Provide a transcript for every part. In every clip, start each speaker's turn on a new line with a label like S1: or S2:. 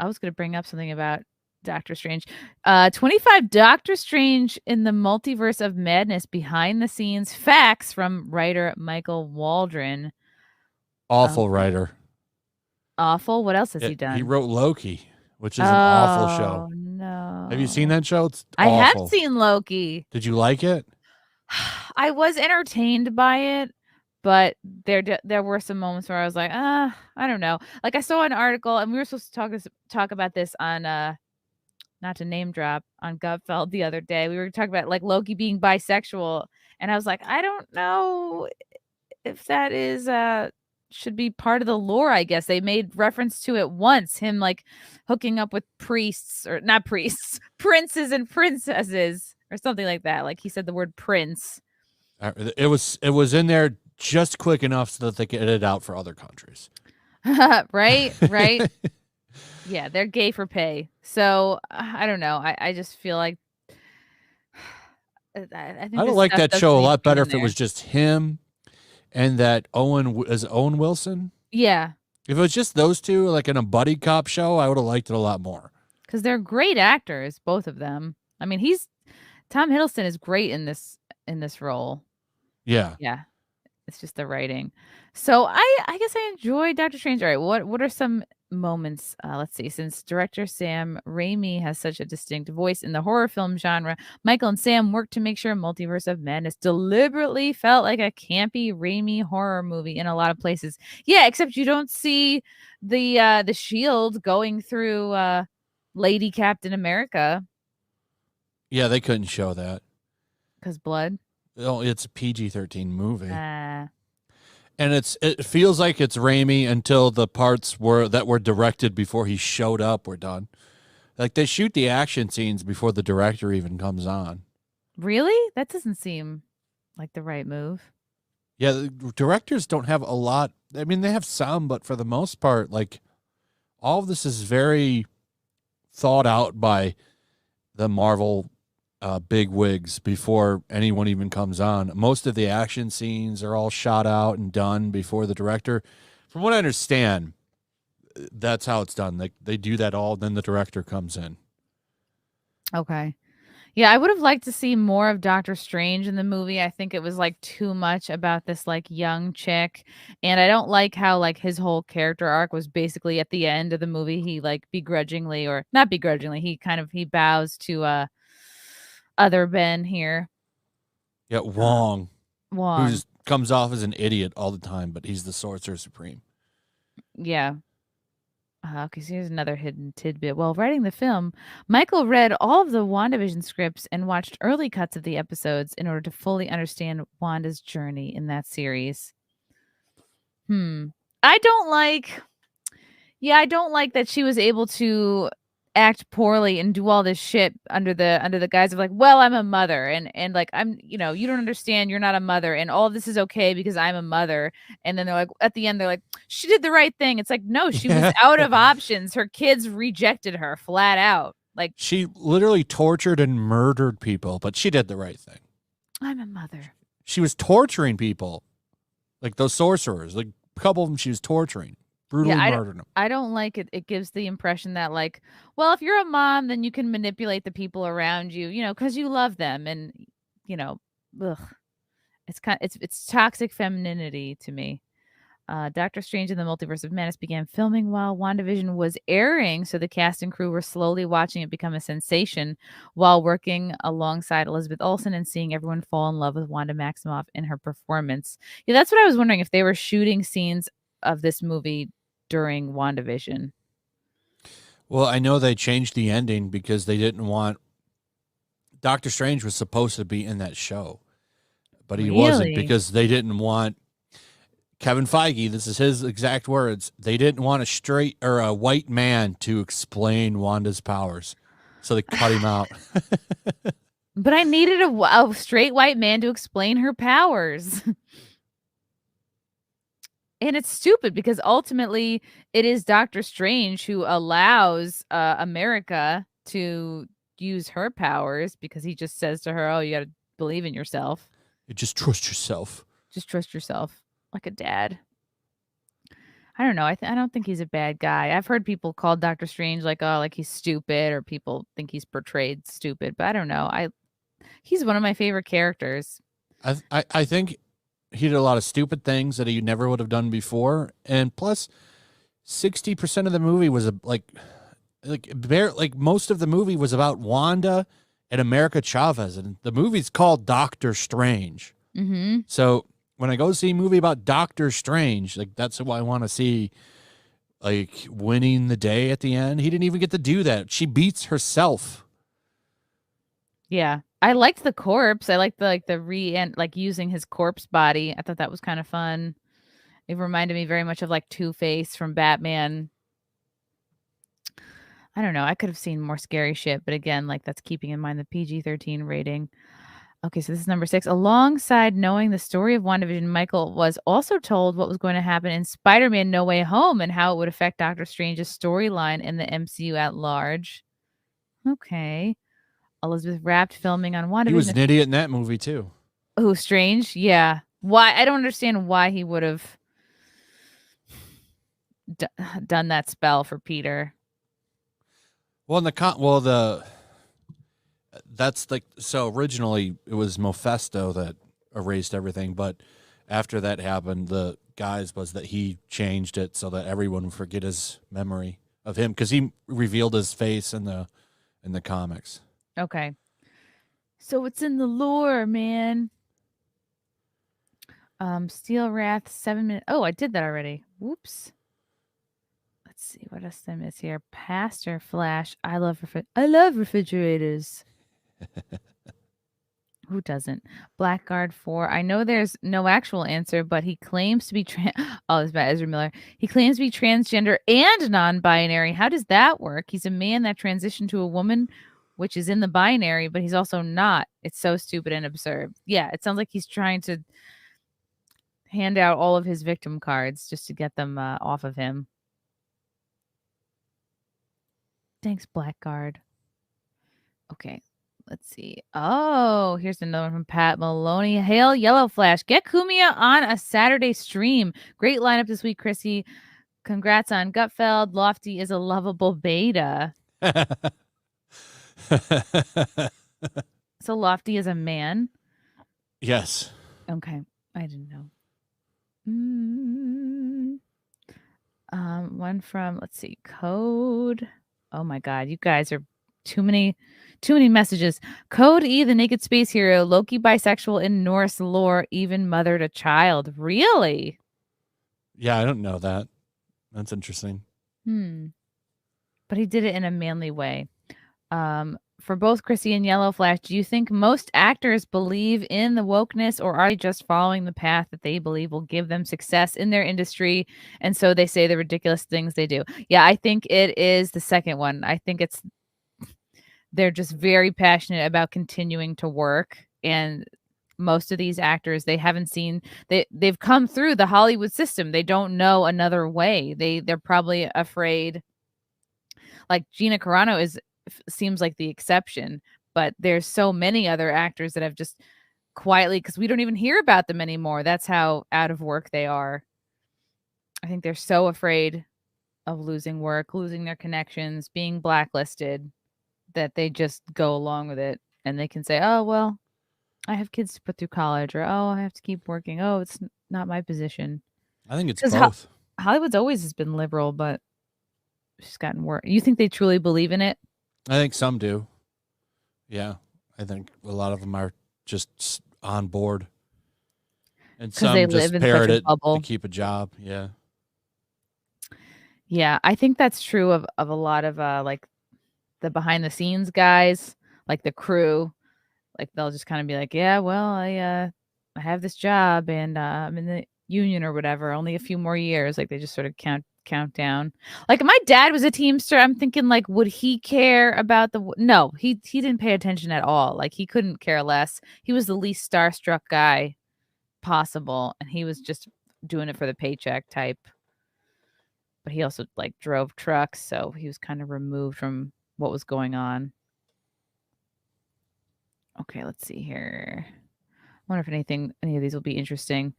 S1: I was going to bring up something about Doctor Strange. 25 Doctor Strange in the Multiverse of Madness behind the scenes facts from writer Michael Waldron.
S2: Awful
S1: Okay.
S2: writer.
S1: Awful. What else has he
S2: He
S1: done?
S2: wrote Loki, which is an awful show.
S1: Oh,
S2: Have you seen
S1: no.
S2: that show? It's
S1: I have
S2: awful.
S1: seen Loki.
S2: Did you like it?
S1: I was entertained by it, but there were some moments where I was like, I don't know. Like I saw an article, and we were supposed to talk about this on not to name drop on Gutfeld the other day. We were talking about like Loki being bisexual, and I was like, I don't know if that is should be part of the lore. I guess they made reference to it once, him like hooking up with priests or not priests, princes and princesses or something like that. Like he said the word prince.
S2: It was in there just quick enough so that they could edit it out for other countries.
S1: Right, right. Yeah, they're gay for pay. So I don't know. I just feel like I think
S2: I would
S1: this
S2: like
S1: stuff
S2: that
S1: doesn't
S2: show a
S1: need to
S2: lot
S1: be
S2: better
S1: in
S2: if it
S1: there.
S2: was just him and that Owen Wilson.
S1: Yeah,
S2: If it was just those two, like in a buddy cop show, I would have liked it a lot more.
S1: because they're great actors, both of them. I mean, Tom Hiddleston is great in this role.
S2: Yeah.
S1: Yeah, it's just the writing. So I guess I enjoy Doctor Strange. All right, what are some moments? Let's see. Since director Sam Raimi has such a distinct voice in the horror film genre, Michael and Sam worked to make sure Multiverse of Madness deliberately felt like a campy Raimi horror movie in a lot of places. Yeah, except you don't see the shield going through Lady Captain America
S2: Yeah, they couldn't show that.
S1: because blood.
S2: Oh, it's a PG-13 movie.
S1: Uh,
S2: And it feels like it's Raimi until the parts that were directed before he showed up were done. Like they shoot the action scenes before the director even comes on.
S1: really? That doesn't seem like the right move.
S2: Yeah, the directors don't have a lot. I mean, they have some, but for the most part, like all of this is very thought out by the Marvel big wigs before anyone even comes on. Most of the action scenes are all shot out and done before the director. From what I understand, that's how it's done. They do that all, then the director comes in.
S1: Okay. Yeah, I would have liked to see more of Doctor Strange in the movie. I think it was like too much about this like young chick. And I don't like how like his whole character arc was basically at the end of the movie. He like begrudgingly or not begrudgingly, he bows to other Ben here.
S2: Yeah, Wong, who
S1: Wong.
S2: just comes off as an idiot all the time, but he's the Sorcerer Supreme.
S1: Yeah. Okay, so here's another hidden tidbit. While writing the film, Michael read all of the WandaVision scripts and watched early cuts of the episodes in order to fully understand Wanda's journey in that series. Hmm. I don't like, yeah, I don't like that she was able to act poorly and do all this shit under the guise of like, well, I'm a mother and like I'm, you don't understand, you're not a mother and all of this is okay because I'm a mother. And then they're like at the end they're like, she did the right thing. It's like, no, she was out of options. Her kids rejected her flat out. Like
S2: She literally tortured and murdered people, but she did the right thing.
S1: I'm a mother.
S2: She was torturing people, like those sorcerers. Like a couple of them, she was torturing, brutally
S1: Yeah,
S2: murdering them.
S1: I don't like it. It gives the impression that like, well, if you're a mom, then you can manipulate the people around you, because you love them, and you know, ugh, it's toxic femininity to me. Doctor Strange in the Multiverse of Madness began filming while WandaVision was airing, so the cast and crew were slowly watching it become a sensation while working alongside Elizabeth Olsen and seeing everyone fall in love with Wanda Maximoff in her performance. Yeah, that's what I was wondering if they were shooting scenes of this movie during WandaVision.
S2: Well, I know they changed the ending because they didn't want Doctor Strange was supposed to be in that show, but he wasn't
S1: Really?
S2: because they didn't want Kevin Feige. This is his exact words. They didn't want a straight or a white man to explain Wanda's powers, so they cut him out.
S1: But I needed a straight white man to explain her powers. And it's stupid because ultimately it is Doctor Strange who allows America to use her powers because he just says to her, "Oh, you got to believe in yourself.
S2: You just trust yourself."
S1: Just trust yourself," like a dad. I don't know. I don't think he's a bad guy. I've heard people call Doctor Strange like, oh, like he's stupid, or people think he's portrayed stupid, but I don't know. He's one of my favorite characters.
S2: I think he did a lot of stupid things that he never would have done before, and plus 60% of the movie was like most of the movie was about Wanda and America Chavez, and the movie's called Doctor Strange.
S1: Mm-hmm.
S2: So when I go see a movie about Doctor Strange, like that's who I want to see, like winning the day at the end. He didn't even get to do that. She beats herself.
S1: Yeah. I liked the corpse. I liked the using his corpse body. I thought that was kind of fun. It reminded me very much of like Two-Face from Batman. I don't know. I could have seen more scary shit, but again, like that's keeping in mind the PG-13 rating. Okay, so this is number 6. Alongside knowing the story of WandaVision, Michael was also told what was going to happen in Spider-Man No Way Home and how it would affect Doctor Strange's storyline in the MCU at large. Okay. Elizabeth wrapped filming on
S2: He was
S1: WandaVision.
S2: an idiot in that movie too.
S1: Oh, Strange? Yeah. Why? I don't understand why he would have d- done that spell for Peter.
S2: Well, the that's like so originally it was Mephisto that erased everything, but after that happened, the guise was that he changed it so that everyone would forget his memory of him because he revealed his face in the comics.
S1: Okay. So it's in the lore, man. Steel Wrath, 7 minutes. Oh, I did that already. Whoops. Let's see what else I miss here. Pastor Flash. I love refrigerators. Who doesn't? Blackguard 4. I know there's no actual answer, but he claims to be oh, it's about Ezra Miller. He claims to be transgender and non-binary. How does that work? He's a man that transitioned to a woman, which is in the binary, but he's also not. It's so stupid and absurd. Yeah, it sounds like he's trying to hand out all of his victim cards just to get them off of him. Thanks, Blackguard. Okay, let's see. Oh, here's another one from Pat Maloney. Hail YellowFlash. Get Kumia on a Saturday stream. Great lineup this week, Chrissy. Congrats on Gutfeld. Lofty is a lovable beta. So Lofty is a man?
S2: Yes.
S1: Okay, I didn't know. One from, let's see, Code. Oh my God, you guys are too many messages. Code E, the naked space hero, Loki bisexual in Norse lore, even mothered a child. Really?
S2: Yeah, I don't know that. That's interesting.
S1: But he did it in a manly way. For both Chrissy and YellowFlash, do you think most actors believe in the wokeness, or are they just following the path that they believe will give them success in their industry, and so they say the ridiculous things they do? Yeah, I think it is the second one. I think they're just very passionate about continuing to work, and most of these actors, they've come through the Hollywood system. They don't know another way. They're probably afraid. Like Gina Carano seems like the exception, but there's so many other actors that have just quietly, because we don't even hear about them anymore. That's how out of work they are. I think they're so afraid of losing work, losing their connections, being blacklisted, that they just go along with it, and they can say, oh, well, I have kids to put through college, or, oh, I have to keep working. Oh, it's not my position.
S2: I think it's
S1: Because
S2: both.
S1: Hollywood's always has been liberal, but she's gotten worse. You think they truly believe in it?
S2: I think some do. Yeah, I think a lot of them are just on board, and
S1: Because they
S2: some
S1: live
S2: just
S1: in such
S2: parrot
S1: a
S2: it to
S1: bubble.
S2: keep a job. Yeah.
S1: Yeah, I think that's true of a lot of like the behind the scenes guys, like the crew. Like they'll just kind of be like, yeah, well, I have this job, and I'm in the union or whatever. Only a few more years. Like they just sort of count down. Like my dad was a Teamster. I'm thinking, like, would he care about no, he didn't pay attention at all. Like he couldn't care less. He was the least starstruck guy possible, and he was just doing it for the paycheck type. But he also like drove trucks, so he was kind of removed from what was going on. Okay, let's see here. I wonder if any of these will be interesting.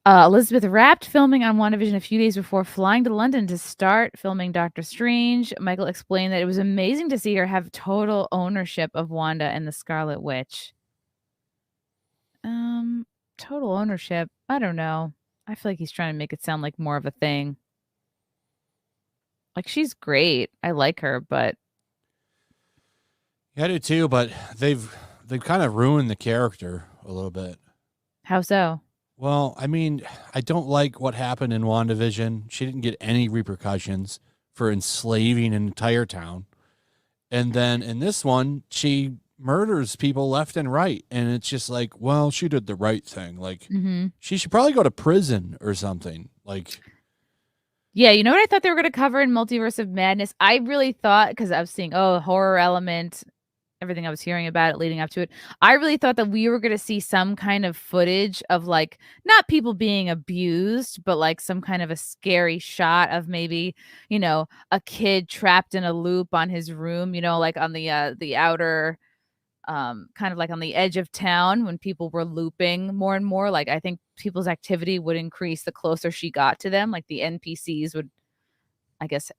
S1: Elizabeth wrapped filming on WandaVision a few days before flying to London to start filming Doctor Strange. Michael explained that it was amazing to see her have total ownership of Wanda and the Scarlet Witch. Um, Total ownership. I don't know. I feel like he's trying to make it sound like more of a thing. Like she's great. I like her, but
S2: Yeah, I do too, but they've kind of ruined the character a little bit.
S1: how so?
S2: Well, I mean, I don't like what happened in WandaVision. She didn't get any repercussions for enslaving an entire town. And then in this one, she murders people left and right. And it's just like, well, she did the right thing. Like,
S1: Mm-hmm.
S2: she should probably go to prison or something. Like,
S1: Yeah, you know what I thought they were going to cover in Multiverse of Madness? I really thought, because I was seeing, horror element, everything I was hearing about it leading up to it. I really thought that we were going to see some kind of footage of like, not people being abused, but like some kind of a scary shot of maybe, a kid trapped in a loop on his room, like on the outer kind of like on the edge of town when people were looping more and more. Like I think people's activity would increase the closer she got to them. Like the NPCs would, I guess,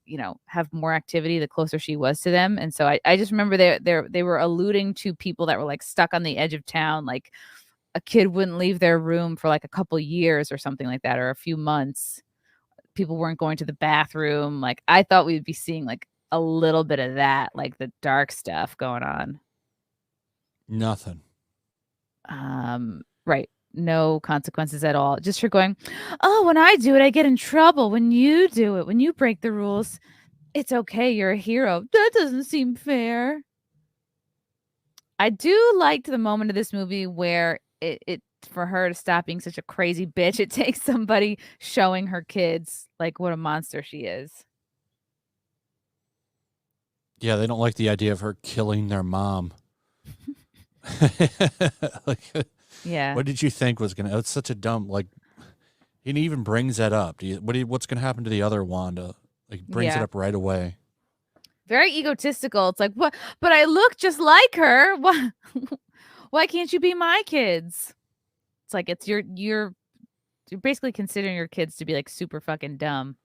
S1: have more activity the closer she was to them. And so I just remember they were alluding to people that were like stuck on the edge of town, like a kid wouldn't leave their room for like a couple years or something like that, or a few months. People weren't going to the bathroom. Like I thought we'd be seeing like a little bit of that, like the dark stuff going on.
S2: nothing.
S1: Right. No consequences at all. Just for going, oh, when I do it, I get in trouble. When you do it, when you break the rules, it's okay. You're a hero. That doesn't seem fair. I do like the moment of this movie where it for her to stop being such a crazy bitch, it takes somebody showing her kids like what a monster she is.
S2: Yeah, they don't like the idea of her killing their mom. Like,
S1: Yeah.
S2: what did you think was gonna? It's such a dumb like. He even brings that up. What's gonna happen to the other Wanda? Like brings it
S1: Yeah.
S2: up right away.
S1: Very egotistical. It's like, what? But I look just like her. Why? Why can't you be my kids? It's like it's you're basically considering your kids to be like super fucking dumb.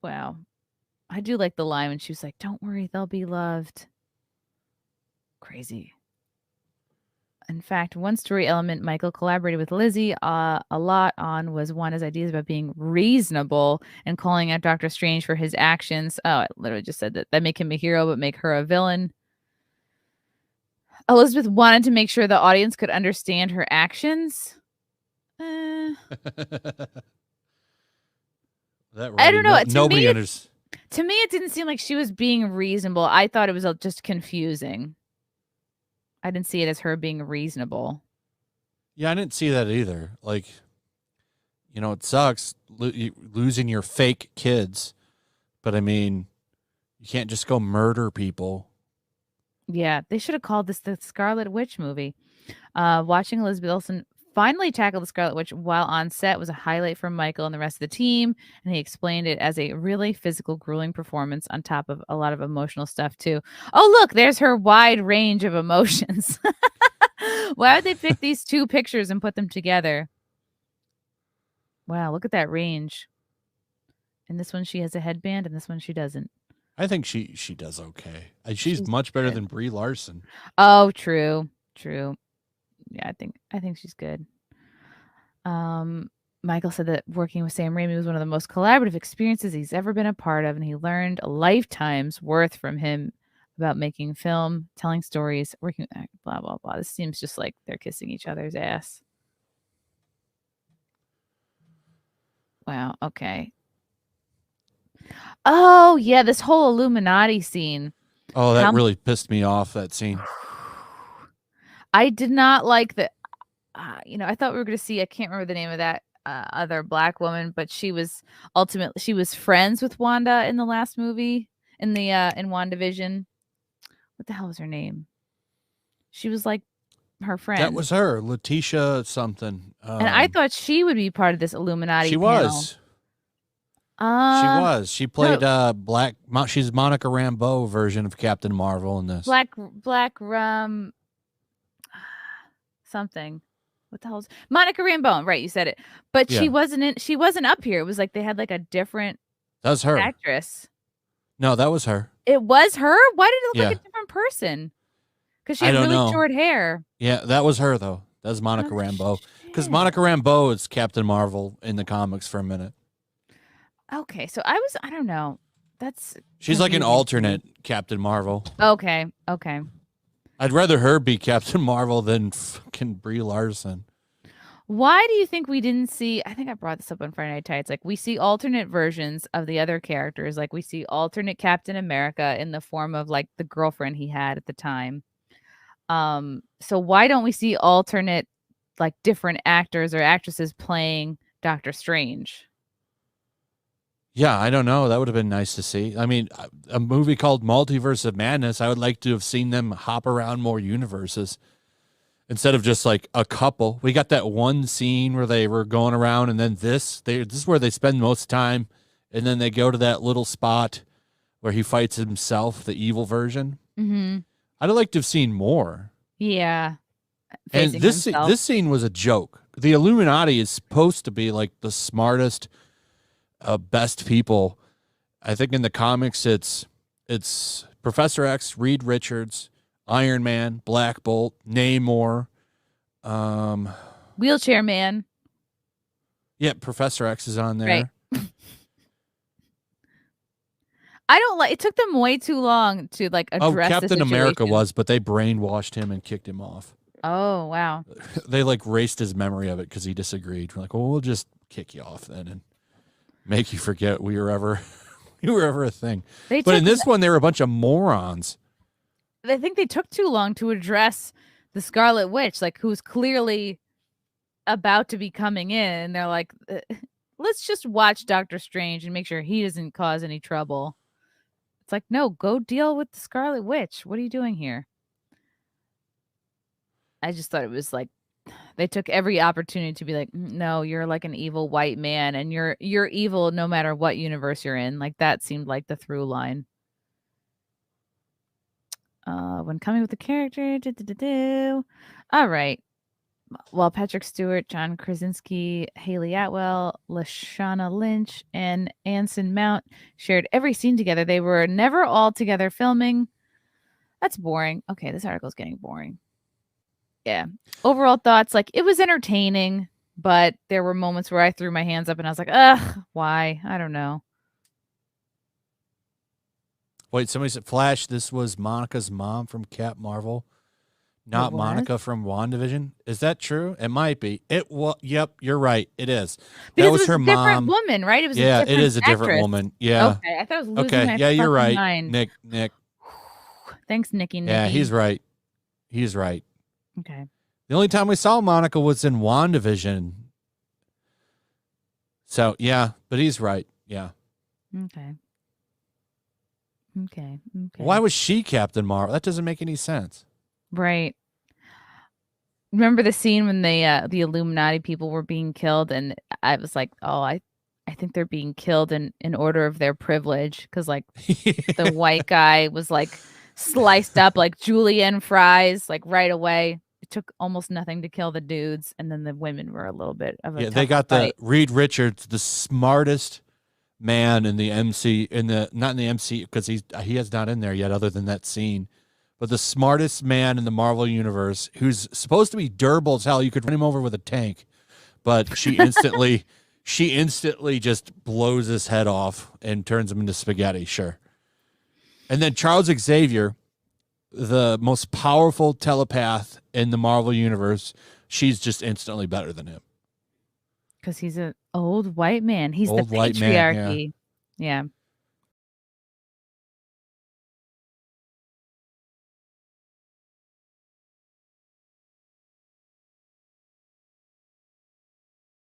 S1: Wow. I do like the line when she was like, "Don't worry, they'll be loved." Crazy. In fact, one story element Michael collaborated with Lizzie a lot on was Wanda's ideas about being reasonable and calling out Doctor Strange for his actions. Oh, I literally just said that make him a hero, but make her a villain. Elizabeth wanted to make sure the audience could understand her actions.
S2: That
S1: I don't know.
S2: Nobody understands.
S1: To me, it didn't seem like she was being reasonable. I thought it was just confusing. I didn't see it as her being reasonable.
S2: Yeah, I didn't see that either. Like, it sucks losing your fake kids, but I mean, you can't just go murder people.
S1: Yeah, they should have called this the Scarlet Witch movie. Watching Elizabeth Olsen finally tackle the Scarlet Witch while on set was a highlight for Michael and the rest of the team, and he explained it as a really physical, grueling performance on top of a lot of emotional stuff too. Oh, look, there's her wide range of emotions. Why would they pick these two pictures and put them together? Wow, look at that range. In this one, she has a headband, and this one, she doesn't.
S2: I think she does okay. She's much better than Brie Larson.
S1: Oh, true. Yeah, I think she's good. Michael said that working with Sam Raimi was one of the most collaborative experiences he's ever been a part of, and he learned a lifetime's worth from him about making film, telling stories, working, blah, blah, blah. This seems just like they're kissing each other's ass. Wow, okay. Oh, yeah, this whole Illuminati scene.
S2: Oh, that really pissed me off, that scene.
S1: I did not like the, I thought we were going to see, I can't remember the name of that other black woman, but she was friends with Wanda in the last movie, in WandaVision. What the hell was her name? She was like her friend.
S2: That was her, Letitia something.
S1: And I thought she would be part of this Illuminati panel.
S2: Was. She was. She played Black. She's Monica Rambeau version of Captain Marvel in this.
S1: Black something. what the hell's Monica Rambeau? Right, you said it. But
S2: Yeah,
S1: she wasn't up here. It was like they had like a different
S2: that was her.
S1: actress.
S2: No, that was her.
S1: It was her? Why did it look like
S2: Yeah,
S1: a different person? Because she
S2: I
S1: had
S2: don't
S1: really
S2: know.
S1: short hair.
S2: Yeah, that was her though. That was Monica
S1: Oh
S2: Rambeau. Because
S1: shit.
S2: Monica Rambeau is Captain Marvel in the comics for a minute.
S1: Okay, so I don't know. That's
S2: She's like an
S1: confusing to me.
S2: alternate Captain Marvel.
S1: Okay, okay.
S2: I'd rather her be Captain Marvel than fucking Brie Larson.
S1: Why do you think we didn't see? I think I brought this up on Friday Night Tights. Like we see alternate versions of the other characters. Like we see alternate Captain America in the form of like the girlfriend he had at the time. So why don't we see alternate like different actors or actresses playing Doctor Strange?
S2: Yeah, I don't know. That would have been nice to see. I mean, a movie called Multiverse of Madness, I would like to have seen them hop around more universes instead of just like a couple. We got that one scene where they were going around, and then this is where they spend most time, and then they go to that little spot where he fights himself, the evil version.
S1: Mm-hmm.
S2: I'd have liked to have seen more.
S1: Yeah,
S2: And
S1: facing himself.
S2: this scene was a joke. The Illuminati is supposed to be like the smartest, best people. I think in the comics it's Professor X, Reed Richards, Iron Man, Black Bolt, Namor.
S1: Wheelchair Man.
S2: Yeah, Professor X is on
S1: Right.
S2: there.
S1: I don't like. It took them way too long to like
S2: Oh,
S1: address the
S2: Captain America
S1: situation.
S2: was, but they brainwashed him and kicked him off.
S1: Oh wow.
S2: They like erased his memory of it because he disagreed. We're like, well, we'll just kick you off then and make you forget we were ever you were ever a thing.
S1: They
S2: But
S1: took.
S2: in this one, they were a bunch of morons.
S1: I think they took too long to address the Scarlet Witch, like who's clearly about to be coming in. And they're like, let's just watch Doctor Strange and make sure he doesn't cause any trouble. It's like, no, go deal with the Scarlet Witch. What are you doing here? I just thought it was like they took every opportunity to be like, no, you're like an evil white man, and you're evil no matter what universe you're in. Like that seemed like the through line. When coming with the character, all right. While Patrick Stewart, John Krasinski, Haley Atwell, Lashana Lynch, and Anson Mount shared every scene together, they were never all together filming. That's boring. Okay, this article's getting boring. Yeah. Overall thoughts, like it was entertaining, but there were moments where I threw my hands up and I was like, ugh, why? I don't know.
S2: Wait, somebody said Flash. This was Monica's mom from Cap Marvel, not
S1: What?
S2: Monica from WandaVision. Is that true? It might be. It was. Yep, you're right. It is.
S1: Because
S2: That was
S1: it was
S2: her
S1: a different
S2: mom.
S1: woman, right? It was
S2: Yeah,
S1: a
S2: it
S1: different
S2: is a different
S1: actress.
S2: woman. Yeah.
S1: Okay, I thought I was losing
S2: Okay.
S1: my
S2: Yeah, you're
S1: fucking
S2: right.
S1: mind.
S2: Nick.
S1: Thanks, Nikki.
S2: Yeah, he's right. He's right.
S1: Okay.
S2: The only time we saw Monica was in WandaVision. So yeah, but he's right. Yeah.
S1: Okay.
S2: Why was she Captain Marvel? That doesn't make any sense.
S1: Right. Remember the scene when the Illuminati people were being killed, and I was like, oh, I think they're being killed in order of their privilege, because like the white guy was like sliced up like julienne fries like right away. It took almost nothing to kill the dudes, and then the women were a little bit of a
S2: Yeah, they
S1: tougher
S2: got
S1: fight.
S2: the Reed Richards, the smartest man in the MC not in the MC because he is not in there yet other than that scene. But the smartest man in the Marvel universe who's supposed to be durable as hell. You could run him over with a tank, but she instantly just blows his head off and turns him into spaghetti, sure. And then Charles Xavier, the most powerful telepath in the Marvel universe, she's just instantly better than him.
S1: Because he's an old white man. He's
S2: Old
S1: the
S2: white man, yeah.
S1: patriarchy. Yeah.